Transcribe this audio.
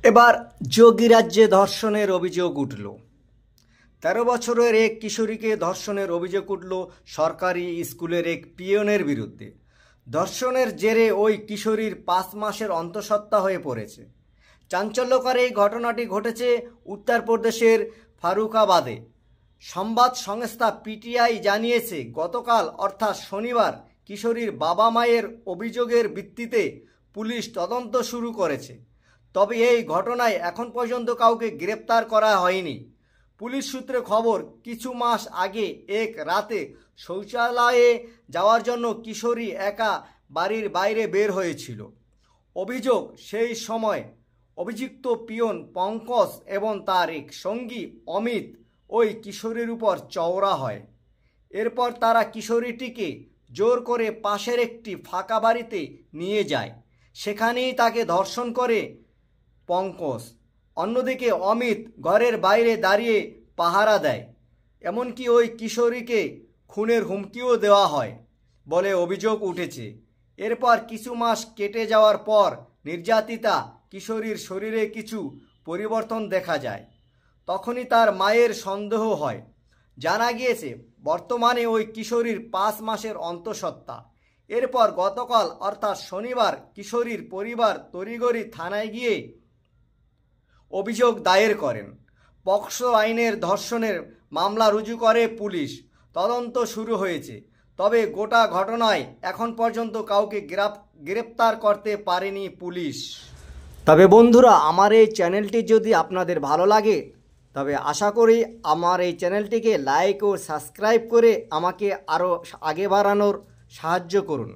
এবার যোগীরাজ্যে ধর্ষণের অভিযোগ উঠল। ১৩ বছরের এক কিশোরীকে ধর্ষণের অভিযোগ উঠল সরকারি স্কুলের এক পিয়নের বিরুদ্ধে। ধর্ষণের জেরে ওই কিশোরীর ৫ মাসের অন্তঃসত্ত্বা হয়ে পড়েছে। চাঞ্চল্যকর এই ঘটনাটি ঘটেছে উত্তরপ্রদেশের ফারুখাবাদে। সংবাদ সংস্থা পিটিআই জানিয়েছে, গতকাল অর্থাৎ শনিবার কিশোরীর বাবা মায়ের অভিযোগের ভিত্তিতে পুলিশ তদন্ত শুরু করেছে। তবে এই ঘটনায় এখন পর্যন্ত কাউকে গ্রেপ্তার করা হয়নি। পুলিশ সূত্রে খবর, কিছু মাস আগে এক রাতে শৌচালয়ে যাওয়ার জন্য কিশোরী একা বাড়ির বাইরে বের হয়েছিল। অভিযোগ, সেই সময় অভিযুক্ত পিয়ন পঙ্কজ এবং তার এক সঙ্গী অমিত ওই কিশোরীর উপর চওড়া হয়। এরপর তারা কিশোরীটিকে জোর করে পাশের একটি ফাঁকা বাড়িতে নিয়ে যায়। সেখানেই তাকে ধর্ষণ করে পঙ্কজ। অন্যদিকে অমিত ঘরের বাইরে দাঁড়িয়ে পাহারা দেয়। এমনকি ওই কিশোরীকে খুনের হুমকিও দেওয়া হয় বলে অভিযোগ উঠেছে। এরপর কিছু মাস কেটে যাওয়ার পর নির্যাতিতা কিশোরীর শরীরে কিছু পরিবর্তন দেখা যায়। তখনই তার মায়ের সন্দেহ হয়। জানা গিয়েছে বর্তমানে ওই কিশোরীর ৫ মাসের অন্তঃসত্ত্বা। এরপর গতকাল অর্থাৎ শনিবার কিশোরীর পরিবার তড়িঘড়ি থানায় গিয়ে অভিযোগ দায়ের করেন। পক্সো আইনের ধর্ষণের মামলা রুজু করে পুলিশ। তদন্ত শুরু হয়েছে। তবে গোটা ঘটনায় এখন পর্যন্ত কাউকে গ্রেপ্তার করতে পারেনি পুলিশ। তবে বন্ধুরা, আমার এই চ্যানেলটি যদি আপনাদের ভালো লাগে তবে আশা করি আমার এই চ্যানেলটিকে লাইক ও সাবস্ক্রাইব করে আমাকে আরও আগে বাড়ানোর সাহায্য করুন।